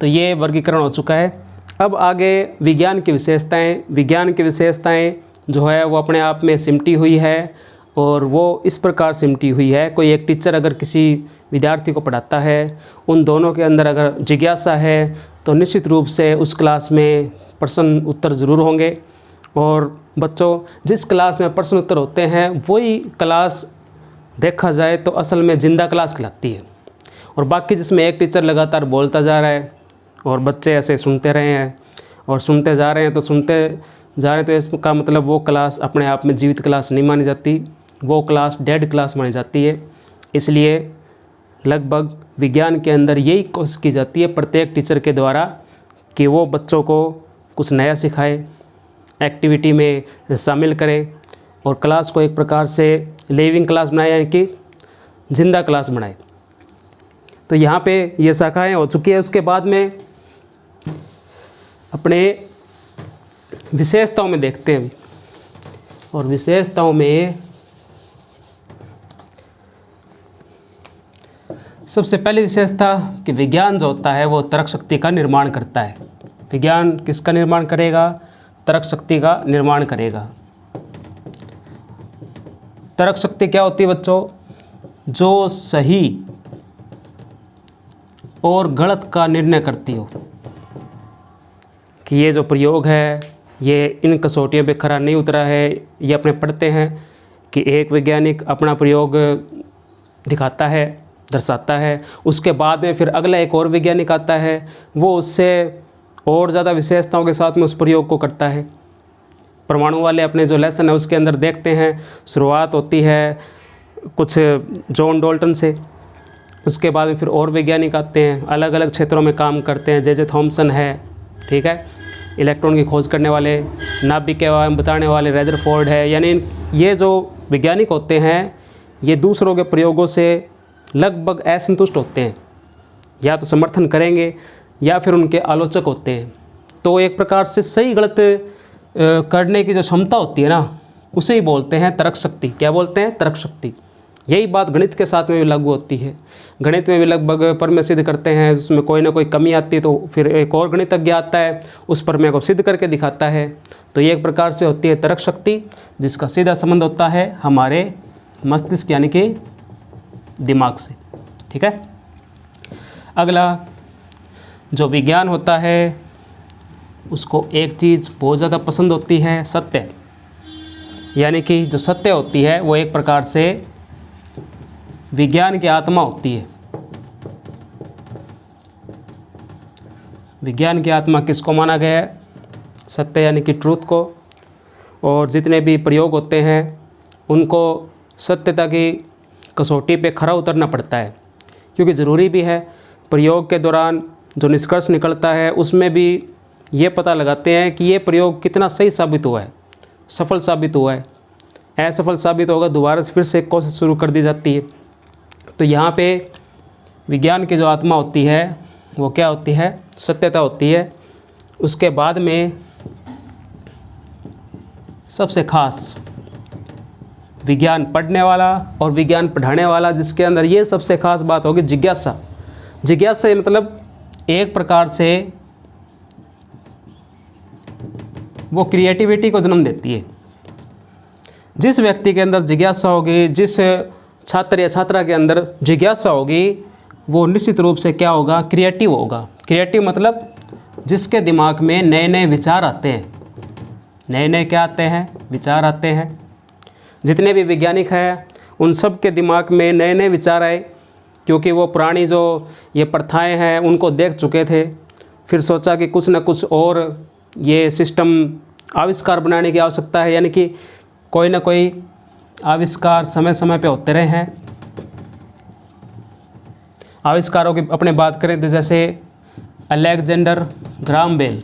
तो ये वर्गीकरण हो चुका है। अब आगे विज्ञान की विशेषताएं जो है वो अपने आप में सिमटी हुई है, और वो इस प्रकार सिमटी हुई है। कोई एक टीचर अगर किसी विद्यार्थी को पढ़ाता है, उन दोनों के अंदर अगर जिज्ञासा है तो निश्चित रूप से उस क्लास में प्रश्न उत्तर ज़रूर होंगे। और बच्चों, जिस क्लास में प्रश्न उत्तर होते हैं वही क्लास देखा जाए तो असल में जिंदा क्लास कहलाती है। और बाकी जिसमें एक टीचर लगातार बोलता जा रहा है और बच्चे ऐसे सुनते रहे हैं और सुनते जा रहे हैं, तो इसका मतलब वो क्लास अपने आप में जीवित क्लास नहीं मानी जाती, वो क्लास डेड क्लास मानी जाती है। इसलिए लगभग विज्ञान के अंदर यही कोशिश की जाती है प्रत्येक टीचर के द्वारा कि वो बच्चों को कुछ नया सिखाए, एक्टिविटी में शामिल करे और क्लास को एक प्रकार से लिविंग क्लास बनाए, यानी कि जिंदा क्लास बनाए। तो यहाँ पे ये शाखाएं हो चुकी है। उसके बाद में अपने विशेषताओं में देखते हैं। और विशेषताओं में सबसे पहली विशेषता कि विज्ञान जो होता है वो तर्क शक्ति का निर्माण करता है। विज्ञान किसका निर्माण करेगा? तर्क शक्ति का निर्माण करेगा। तर्क शक्ति क्या होती है बच्चों? जो सही और गलत का निर्णय करती हो कि ये जो प्रयोग है ये इन कसौटियों पे खरा नहीं उतरा है। ये अपने पढ़ते हैं कि एक वैज्ञानिक अपना प्रयोग दिखाता है, दर्शाता है, उसके बाद में फिर अगला एक और वैज्ञानिक आता है, वो उससे और ज़्यादा विशेषताओं के साथ में उस प्रयोग को करता है। परमाणु वाले अपने जो लेसन है उसके अंदर देखते हैं, शुरुआत होती है कुछ जॉन डाल्टन से, उसके बाद में फिर और वैज्ञानिक आते हैं, अलग अलग क्षेत्रों में काम करते हैं। जे थॉमसन है, ठीक है, इलेक्ट्रॉन की खोज करने वाले, नाभिक के बारे में बताने वाले रदरफोर्ड है। यानी ये जो वैज्ञानिक होते हैं ये दूसरों के प्रयोगों से लगभग असंतुष्ट होते हैं, या तो समर्थन करेंगे या फिर उनके आलोचक होते हैं। तो एक प्रकार से सही गलत करने की जो क्षमता होती है ना, उसे ही बोलते हैं तर्क शक्ति। क्या बोलते हैं? तर्क शक्ति। यही बात गणित के साथ में भी लागू होती है। गणित में भी लगभग प्रमेय सिद्ध करते हैं, उसमें कोई ना कोई कमी आती है तो फिर एक और गणितज्ञ आता है, उस प्रमेय को सिद्ध करके दिखाता है। तो ये एक प्रकार से होती है तर्क शक्ति, जिसका सीधा संबंध होता है हमारे मस्तिष्क यानी कि दिमाग से। ठीक है। अगला जो विज्ञान होता है उसको एक चीज़ बहुत ज़्यादा पसंद होती है, सत्य। यानी कि जो सत्य होती है वो एक प्रकार से विज्ञान की आत्मा होती है। विज्ञान की आत्मा किसको माना गया है? सत्य यानी कि ट्रूथ को। और जितने भी प्रयोग होते हैं उनको सत्यता की कसौटी पे खरा उतरना पड़ता है, क्योंकि ज़रूरी भी है। प्रयोग के दौरान जो निष्कर्ष निकलता है उसमें भी ये पता लगाते हैं कि ये प्रयोग कितना सही साबित हुआ है, सफल साबित हुआ है। असफल साबित होगा दोबारा से फिर से कोशिश शुरू कर दी जाती है। तो यहाँ पे विज्ञान की जो आत्मा होती है वो क्या होती है? सत्यता होती है। उसके बाद में सबसे खास विज्ञान पढ़ने वाला और विज्ञान पढ़ाने वाला, जिसके अंदर ये सबसे खास बात होगी जिज्ञासा। जिज्ञासा मतलब एक प्रकार से वो क्रिएटिविटी को जन्म देती है। जिस व्यक्ति के अंदर जिज्ञासा होगी, जिस छात्र या छात्रा के अंदर जिज्ञासा होगी, वो निश्चित रूप से क्या होगा? क्रिएटिव होगा। क्रिएटिव मतलब जिसके दिमाग में नए नए विचार आते हैं। नए नए क्या आते हैं? विचार आते हैं। जितने भी वैज्ञानिक हैं उन सब के दिमाग में नए नए विचार आए, क्योंकि वो पुरानी जो ये प्रथाएं हैं उनको देख चुके थे। फिर सोचा कि कुछ न कुछ और ये सिस्टम आविष्कार बनाने की आवश्यकता है, यानी कि कोई ना कोई आविष्कार समय समय पे होते रहे हैं। आविष्कारों की अपने बात करें तो जैसे अलेक्जेंडर ग्राहम बेल,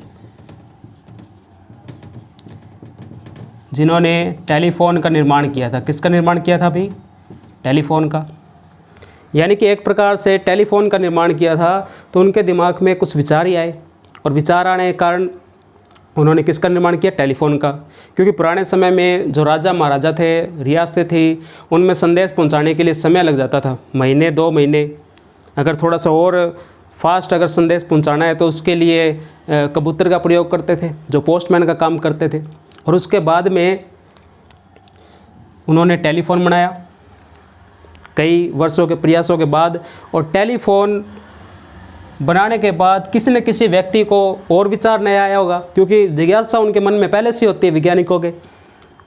जिन्होंने टेलीफोन का निर्माण किया था। किसका निर्माण किया था भाई? टेलीफोन का। यानी कि एक प्रकार से टेलीफोन का निर्माण किया था तो उनके दिमाग में कुछ विचार ही आए, और विचार आने के कारण उन्होंने किसका निर्माण किया? टेलीफोन का। क्योंकि पुराने समय में जो राजा महाराजा थे, रियासतें थी, उनमें संदेश पहुंचाने के लिए समय लग जाता था, महीने 2 महीने। अगर थोड़ा सा और फास्ट अगर संदेश पहुंचाना है तो उसके लिए कबूतर का प्रयोग करते थे, जो पोस्टमैन का काम करते थे। और उसके बाद में उन्होंने टेलीफोन बनाया कई वर्षों के प्रयासों के बाद। और टेलीफोन बनाने के बाद किसी न किसी व्यक्ति को और विचार नहीं आया होगा, क्योंकि जिज्ञासा उनके मन में पहले से होती है वैज्ञानिकों के।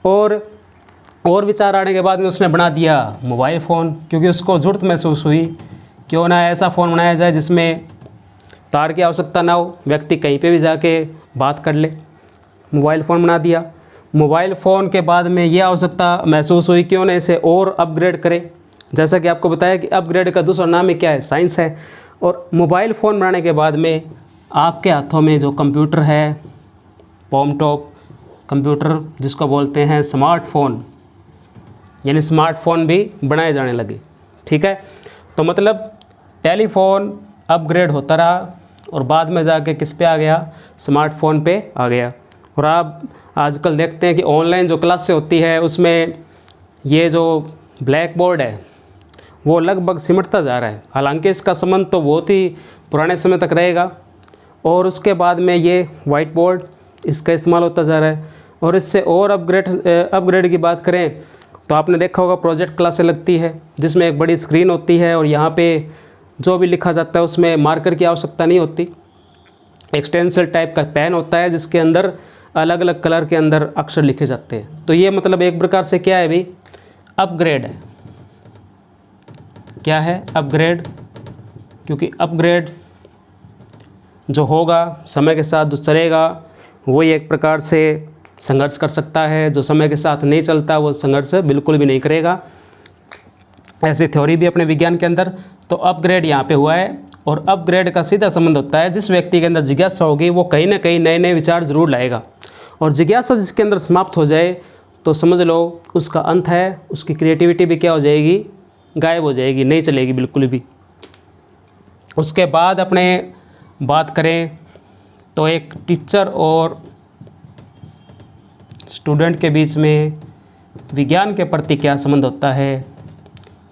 और विचार आने के बाद में उसने बना दिया मोबाइल फ़ोन, क्योंकि उसको ज़रूरत महसूस हुई क्यों ना ऐसा फ़ोन बनाया जाए जिसमें तार की आवश्यकता ना हो, व्यक्ति कहीं पे भी जाके बात कर ले। मोबाइल फ़ोन बना दिया। मोबाइल फ़ोन के बाद में ये आवश्यकता महसूस हुई क्यों ना इसे और अपग्रेड करें। जैसा कि आपको बताया कि अपग्रेड का दूसरा नाम ही क्या है? साइंस है। और मोबाइल फ़ोन बनाने के बाद में आपके हाथों में जो कंप्यूटर है, पॉम टॉप कंप्यूटर जिसको बोलते हैं स्मार्टफ़ोन, यानी स्मार्टफ़ोन भी बनाए जाने लगे। ठीक है। तो मतलब टेलीफोन अपग्रेड होता रहा और बाद में जाके किस पे आ गया? स्मार्टफ़ोन पे आ गया। और आप आजकल देखते हैं कि ऑनलाइन जो क्लासें होती है उसमें ये जो ब्लैक बोर्ड है वो लगभग सिमटता जा रहा है। हालांकि इसका संबंध तो बहुत ही पुराने समय तक रहेगा। और उसके बाद में ये वाइट बोर्ड इसका इस्तेमाल होता जा रहा है। और इससे और अपग्रेड की बात करें तो आपने देखा होगा प्रोजेक्ट क्लासें लगती है जिसमें एक बड़ी स्क्रीन होती है और यहाँ पे जो भी लिखा जाता है उसमें मार्कर की आवश्यकता नहीं होती। एक्सटेंसिल टाइप का पेन होता है जिसके अंदर अलग अलग कलर के अंदर अक्षर लिखे जाते हैं। तो ये मतलब एक प्रकार से क्या है भाई, अपग्रेड है। क्या है, अपग्रेड। क्योंकि अपग्रेड जो होगा समय के साथ जो चलेगा वही एक प्रकार से संघर्ष कर सकता है, जो समय के साथ नहीं चलता वो संघर्ष बिल्कुल भी नहीं करेगा। ऐसी थ्योरी भी अपने विज्ञान के अंदर। तो अपग्रेड यहाँ पे हुआ है, और अपग्रेड का सीधा संबंध होता है जिस व्यक्ति के अंदर जिज्ञासा होगी वो कहीं ना कहीं नए नए विचार जरूर लाएगा, और जिज्ञासा जिसके अंदर समाप्त हो जाए तो समझ लो उसका अंत है, उसकी क्रिएटिविटी भी क्या हो जाएगी, गायब हो जाएगी, नहीं चलेगी बिल्कुल भी। उसके बाद अपने बात करें तो एक टीचर और स्टूडेंट के बीच में विज्ञान के प्रति क्या संबंध होता है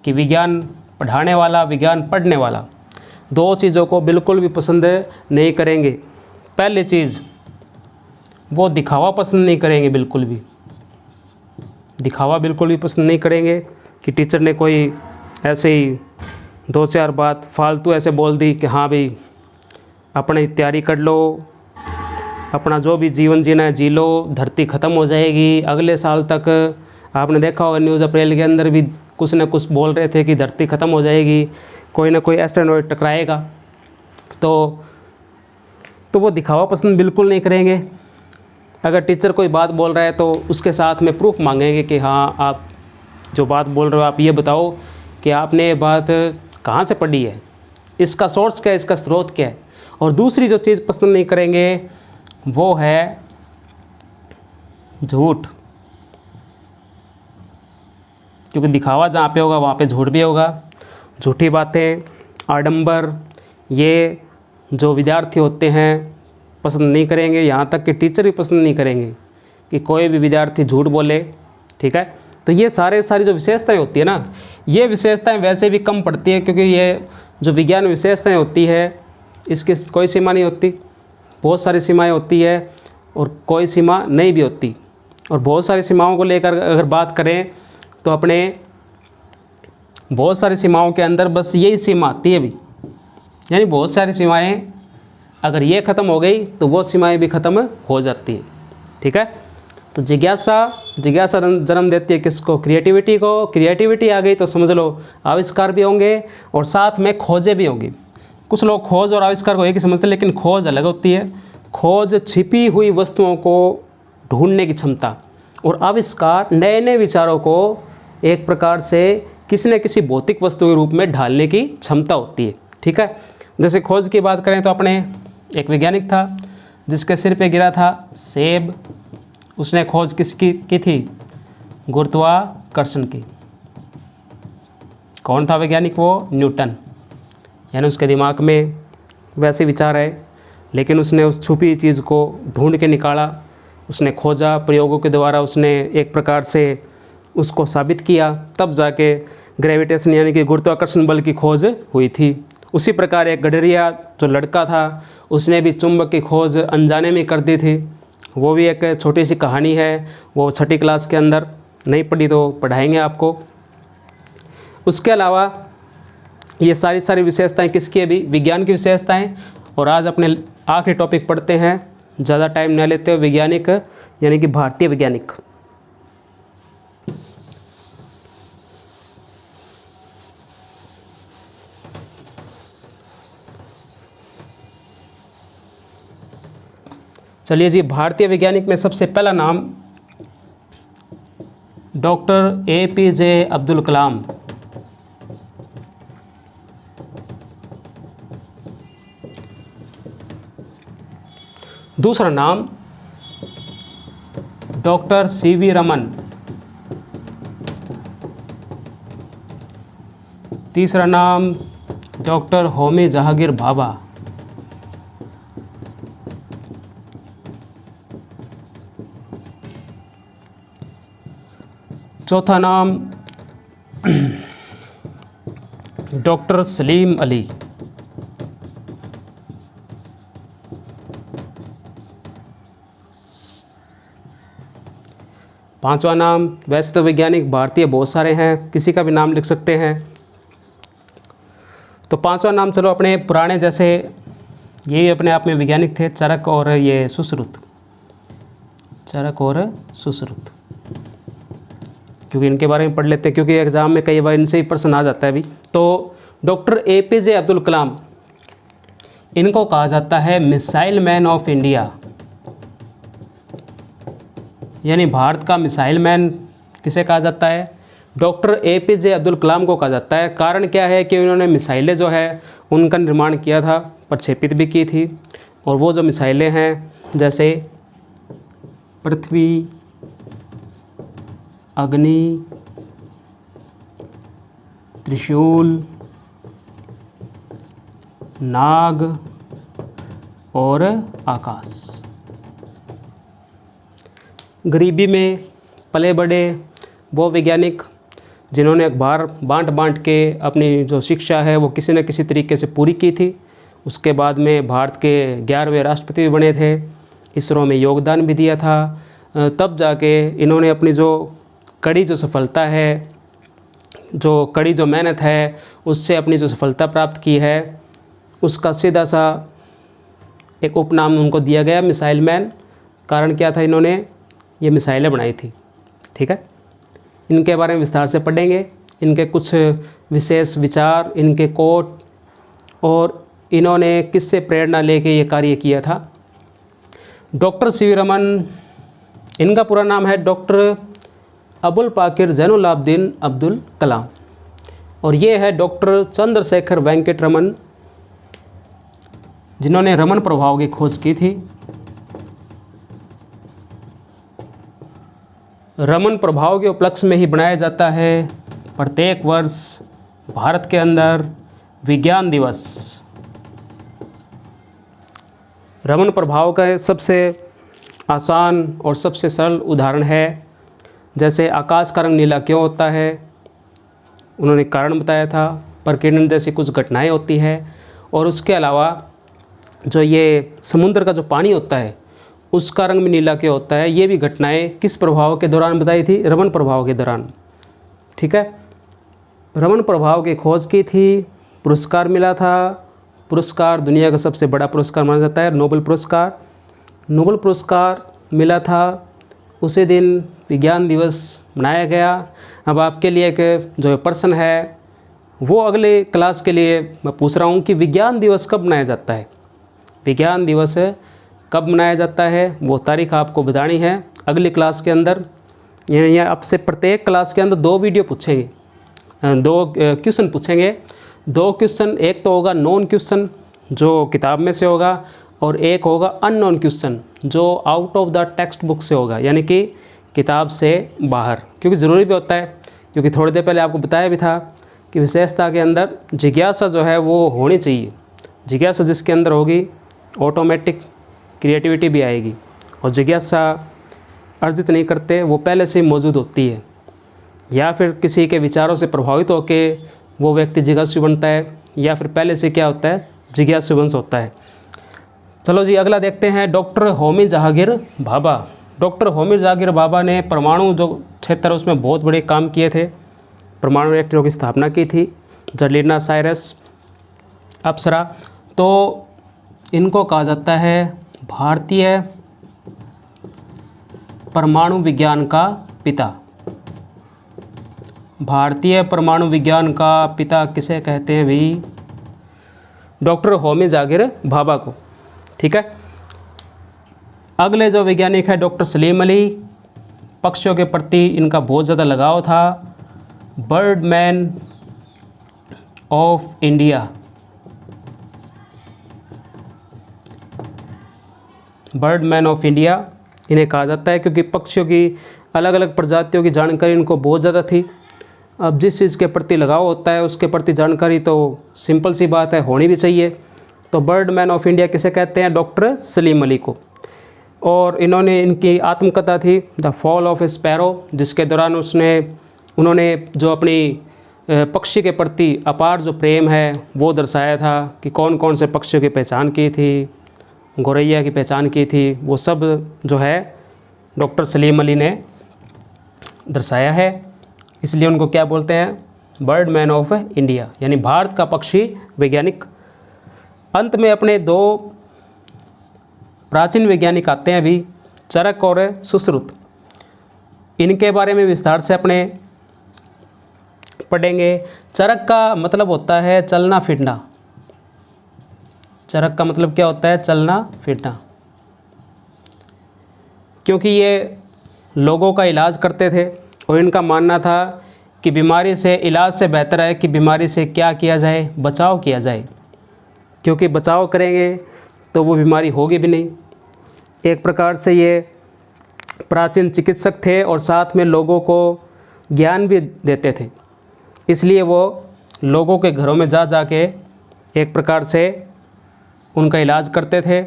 कि विज्ञान पढ़ाने वाला, विज्ञान पढ़ने वाला दो चीज़ों को बिल्कुल भी पसंद नहीं करेंगे। पहली चीज़, वो दिखावा पसंद नहीं करेंगे, बिल्कुल भी दिखावा बिल्कुल भी पसंद नहीं करेंगे कि टीचर ने कोई ऐसे ही दो चार बात फालतू ऐसे बोल दी कि हाँ भाई अपनी तैयारी कर लो, अपना जो भी जीवन जीना है जी लो, धरती ख़त्म हो जाएगी अगले साल तक। आपने देखा होगा न्यूज़ अप्रैल के अंदर भी कुछ न कुछ बोल रहे थे कि धरती ख़त्म हो जाएगी, कोई ना कोई एस्टेरॉयड टकराएगा। तो वो दिखावा पसंद बिल्कुल नहीं करेंगे। अगर टीचर कोई बात बोल रहा है तो उसके साथ में प्रूफ मांगेंगे कि हाँ आप जो बात बोल रहे हो आप ये बताओ कि आपने ये बात कहाँ से पढ़ी है, इसका सोर्स क्या है, इसका स्रोत क्या है। और दूसरी जो चीज़ पसंद नहीं करेंगे वो है झूठ, क्योंकि दिखावा जहाँ पे होगा वहाँ पे झूठ भी होगा। झूठी बातें, आडंबर, ये जो विद्यार्थी होते हैं पसंद नहीं करेंगे, यहाँ तक कि टीचर भी पसंद नहीं करेंगे कि कोई भी विद्यार्थी झूठ बोले। ठीक है, तो ये सारी जो विशेषताएं होती है ना, ये विशेषताएं वैसे भी कम पड़ती है, क्योंकि ये जो विज्ञान विशेषताएं होती है इसकी कोई सीमा नहीं होती, बहुत सारी सीमाएं होती है और कोई सीमा नहीं भी होती। और बहुत सारी सीमाओं को लेकर अगर बात करें तो अपने बहुत सारी सीमाओं के अंदर बस यही सीमा आती है भी, यानी बहुत सारी सीमाएं अगर ये ख़त्म हो गई तो वो सीमाएं भी ख़त्म हो जाती है। ठीक है, तो जिज्ञासा जन्म देती है किसको, क्रिएटिविटी को। क्रिएटिविटी आ गई तो समझ लो आविष्कार भी होंगे और साथ में खोजें भी होंगी। कुछ लोग खोज और आविष्कार को एक ही समझते हैं, लेकिन खोज अलग होती है। खोज छिपी हुई वस्तुओं को ढूंढने की क्षमता, और आविष्कार नए नए विचारों को एक प्रकार से किसी न किसी भौतिक वस्तु के रूप में ढालने की क्षमता होती है। ठीक है, जैसे खोज की बात करें तो अपने एक वैज्ञानिक था जिसके सिर पे गिरा था सेब, उसने खोज किसकी की थी, गुरुत्वाकर्षण की। कौन था वैज्ञानिक, वो न्यूटन। यानी उसके दिमाग में वैसे विचार आए, लेकिन उसने उस छुपी चीज़ को ढूंढ के निकाला, उसने खोजा, प्रयोगों के द्वारा उसने एक प्रकार से उसको साबित किया, तब जाके ग्रेविटेशन यानी कि गुरुत्वाकर्षण बल की खोज हुई थी। उसी प्रकार एक गडरिया जो लड़का था उसने भी चुंबक की खोज अनजाने में कर दी थी। वो भी एक छोटी सी कहानी है, वो 6ठी क्लास के अंदर, नहीं पढ़ी तो पढ़ाएंगे आपको। उसके अलावा ये सारी विशेषताएं किसकी है भी, विज्ञान की विशेषताएं। और आज अपने आखिरी टॉपिक पढ़ते हैं, ज़्यादा टाइम न लेते हुए, वैज्ञानिक यानी कि भारतीय वैज्ञानिक। चलिए जी, भारतीय वैज्ञानिक में सबसे पहला नाम डॉक्टर APJ अब्दुल कलाम। दूसरा नाम डॉक्टर CV रमन। तीसरा नाम डॉक्टर होमी जहांगीर भाभा। चौथा नाम डॉक्टर सलीम अली। पांचवा नाम, वैसे तो वैज्ञानिक भारतीय बहुत सारे हैं, किसी का भी नाम लिख सकते हैं, तो पांचवा नाम चलो अपने पुराने जैसे, यही अपने आप में वैज्ञानिक थे, चरक और ये सुश्रुत। चरक और सुश्रुत, क्योंकि इनके बारे में पढ़ लेते हैं, क्योंकि एग्ज़ाम में कई बार इनसे ही प्रश्न आ जाता है अभी। तो डॉक्टर APJ अब्दुल कलाम, इनको कहा जाता है मिसाइल मैन ऑफ इंडिया, यानी भारत का मिसाइल मैन किसे कहा जाता है? डॉक्टर APJ अब्दुल कलाम को कहा जाता है। कारण क्या है कि उन्होंने मिसाइलें जो है उनका निर्माण किया था, प्रक्षेपित भी की थी, और वो जो मिसाइलें हैं जैसे पृथ्वी, अग्नि, त्रिशूल, नाग और आकाश। गरीबी में पले बड़े वो वैज्ञानिक जिन्होंने अखबार बांट बांट के अपनी जो शिक्षा है वो किसी न किसी तरीके से पूरी की थी। उसके बाद में भारत के 11वें राष्ट्रपति भी बने थे, इसरो में योगदान भी दिया था। तब जाके इन्होंने अपनी जो कड़ी जो सफलता है, जो कड़ी जो मेहनत है, उससे अपनी जो सफलता प्राप्त की है, उसका सीधा सा एक उपनाम उनको दिया गया, मिसाइल मैन। कारण क्या था? इन्होंने ये मिसाइलें बनाई थी। ठीक है, इनके बारे में विस्तार से पढ़ेंगे, इनके कुछ विशेष विचार, इनके कोट, और इन्होंने किससे प्रेरणा लेके ये कार्य किया था। डॉक्टर CV रमन, इनका पूरा नाम है डॉक्टर अबुल पाकिर जैनुलाब्दीन अब्दुल कलाम, और ये है डॉक्टर चंद्रशेखर वेंकट रमन, जिन्होंने रमन प्रभाव की खोज की थी। रमन प्रभाव के उपलक्ष्य में ही बनाया जाता है प्रत्येक वर्ष भारत के अंदर विज्ञान दिवस। रमन प्रभाव का सबसे आसान और सबसे सरल उदाहरण है, जैसे आकाश का रंग नीला क्यों होता है, उन्होंने कारण बताया था। प्रकीर्णन जैसी कुछ घटनाएं होती है, और उसके अलावा जो ये समुद्र का जो पानी होता है उसका रंग भी नीला क्यों होता है, ये भी घटनाएं किस प्रभाव के दौरान बताई थी? रमन प्रभाव के दौरान। ठीक है, रमन प्रभाव की खोज की थी, पुरस्कार मिला था। पुरस्कार दुनिया का सबसे बड़ा पुरस्कार माना जाता है, नोबेल पुरस्कार। नोबेल पुरस्कार मिला था, उसी दिन विज्ञान दिवस मनाया गया। अब आपके लिए एक जो प्रश्न है वो अगले क्लास के लिए मैं पूछ रहा हूँ कि विज्ञान दिवस कब मनाया जाता है? विज्ञान दिवस कब मनाया जाता है वो तारीख आपको बतानी है अगली क्लास के अंदर। ये आपसे प्रत्येक क्लास के अंदर 2 वीडियो पूछेंगे, 2 क्वेश्चन पूछेंगे। 2 क्वेश्चन, एक तो होगा नॉन क्वेश्चन जो किताब में से होगा, और एक होगा अननोन क्वेश्चन जो out of the text book से होगा, यानी कि किताब से बाहर। क्योंकि ज़रूरी भी होता है, क्योंकि थोड़ी देर पहले आपको बताया भी था कि विशेषता के अंदर जिज्ञासा जो है वो होनी चाहिए। जिज्ञासा जिसके अंदर होगी ऑटोमेटिक क्रिएटिविटी भी आएगी, और जिज्ञासा अर्जित नहीं करते, वो पहले से मौजूद होती है, या फिर किसी के विचारों से प्रभावित होकर वो व्यक्ति जिज्ञासु बनता है, या फिर पहले से क्या होता है? जिज्ञासु वंश होता है। चलो जी, अगला देखते हैं डॉक्टर होमी जहांगीर भाभा। डॉक्टर होमी जहांगीर भाभा ने परमाणु जो क्षेत्र उसमें बहुत बड़े काम किए थे। परमाणु रिएक्टरों की स्थापना की थी, जर्लिना साइरस, अप्सरा। तो इनको कहा जाता है भारतीय परमाणु विज्ञान का पिता। भारतीय परमाणु विज्ञान का पिता किसे कहते हैं भाई? डॉक्टर होमी जहांगीर भाभा को। ठीक है, अगले जो वैज्ञानिक है डॉक्टर सलीम अली। पक्षियों के प्रति इनका बहुत ज़्यादा लगाव था। Birdman of India, Birdman of India इन्हें कहा जाता है, क्योंकि पक्षियों की अलग अलग प्रजातियों की जानकारी इनको बहुत ज़्यादा थी। अब जिस चीज़ के प्रति लगाव होता है उसके प्रति जानकारी तो सिंपल सी बात है, होनी भी चाहिए। तो बर्डमैन ऑफ इंडिया किसे कहते हैं? डॉक्टर सलीम अली को। और इन्होंने, इनकी आत्मकथा थी the fall of A sparrow, जिसके दौरान उन्होंने जो अपनी पक्षी के प्रति अपार जो प्रेम है वो दर्शाया था कि कौन कौन से पक्षियों की पहचान की थी, गौरैया की पहचान की थी, वो सब जो है डॉक्टर सलीम अली ने दर्शाया है। इसलिए उनको क्या बोलते हैं? बर्डमैन ऑफ इंडिया, यानी भारत का पक्षी वैज्ञानिक। अंत में अपने 2 प्राचीन वैज्ञानिक आते हैं अभी, चरक और सुश्रुत, इनके बारे में विस्तार से अपने पढ़ेंगे। चरक का मतलब होता है चलना फिरना। चरक का मतलब क्या होता है? चलना फिरना। क्योंकि ये लोगों का इलाज करते थे और इनका मानना था कि बीमारी से इलाज से बेहतर है कि बीमारी से क्या किया जाए? बचाव किया जाए, क्योंकि बचाव करेंगे तो वो बीमारी होगी भी नहीं। एक प्रकार से ये प्राचीन चिकित्सक थे और साथ में लोगों को ज्ञान भी देते थे। इसलिए वो लोगों के घरों में जा जा के एक प्रकार से उनका इलाज करते थे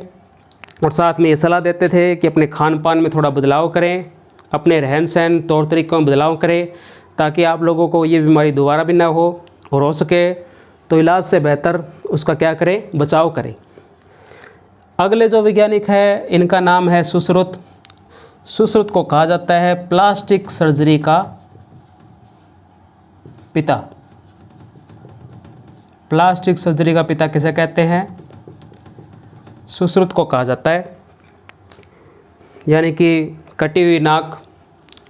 और साथ में ये सलाह देते थे कि अपने खान पान में थोड़ा बदलाव करें, अपने रहन सहन तौर तरीक़ों में बदलाव करें, ताकि आप लोगों को ये बीमारी दोबारा भी ना हो, और हो सके तो इलाज से बेहतर उसका क्या करें? बचाव करें। अगले जो वैज्ञानिक है इनका नाम है सुश्रुत। सुश्रुत को कहा जाता है प्लास्टिक सर्जरी का पिता। प्लास्टिक सर्जरी का पिता किसे कहते हैं? सुश्रुत को कहा जाता है। यानी कि कटी हुई नाक,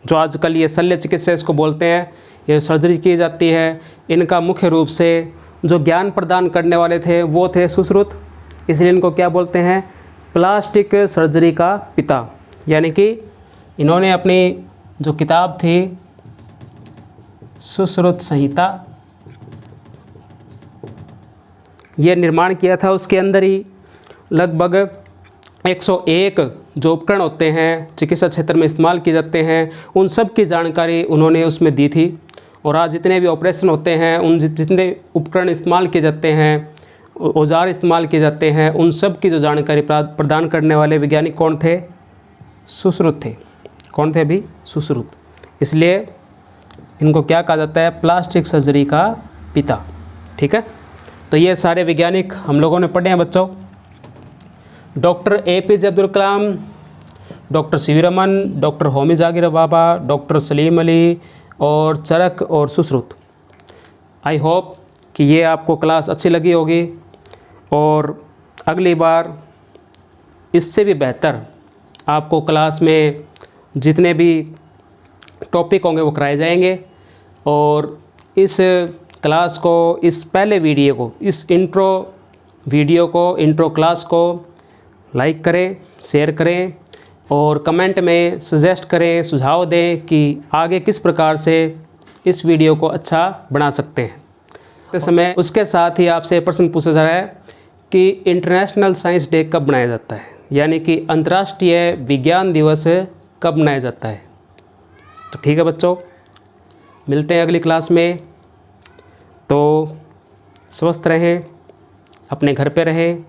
जो आजकल ये शल्य चिकित्सा इसको बोलते हैं, ये सर्जरी की जाती है। इनका मुख्य रूप से जो ज्ञान प्रदान करने वाले थे वो थे सुश्रुत, इसलिए इनको क्या बोलते हैं? प्लास्टिक सर्जरी का पिता। यानी कि इन्होंने अपनी जो किताब थी सुश्रुत संहिता, ये निर्माण किया था। उसके अंदर ही लगभग 101 जो उपकरण होते हैं चिकित्सा क्षेत्र में इस्तेमाल किए जाते हैं, उन सब की जानकारी उन्होंने उसमें दी थी। और आज जितने भी ऑपरेशन होते हैं, उन जितने उपकरण इस्तेमाल किए जाते हैं, औजार इस्तेमाल किए जाते हैं, उन सब की जो जानकारी प्रदान करने वाले वैज्ञानिक कौन थे? सुश्रुत थे। कौन थे अभी? सुश्रुत। इसलिए इनको क्या कहा जाता है? प्लास्टिक सर्जरी का पिता। ठीक है, तो ये सारे वैज्ञानिक हम लोगों ने पढ़े हैं बच्चों। Doctor APJ Abdul Kalam, doctor CV Raman, doctor Homi Jakir Baba, doctor Salim Ali और चरक और सुश्रुत। आई होप कि ये आपको क्लास अच्छी लगी होगी और अगली बार इससे भी बेहतर आपको क्लास में जितने भी टॉपिक होंगे वो कराए जाएंगे। और इस क्लास को, इस पहले वीडियो को, इस इंट्रो वीडियो को, इंट्रो क्लास को लाइक करें, शेयर करें और कमेंट में सजेस्ट करें, सुझाव दें कि आगे किस प्रकार से इस वीडियो को अच्छा बना सकते हैं। इस समय उसके साथ ही आपसे प्रश्न पूछा जा रहा है कि इंटरनेशनल साइंस डे कब मनाया जाता है, यानी कि अंतर्राष्ट्रीय विज्ञान दिवस कब मनाया जाता है। तो ठीक है बच्चों, मिलते हैं अगली क्लास में। तो स्वस्थ रहें, अपने घर पे रहें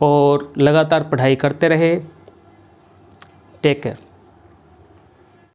और लगातार पढ़ाई करते रहें। Take care.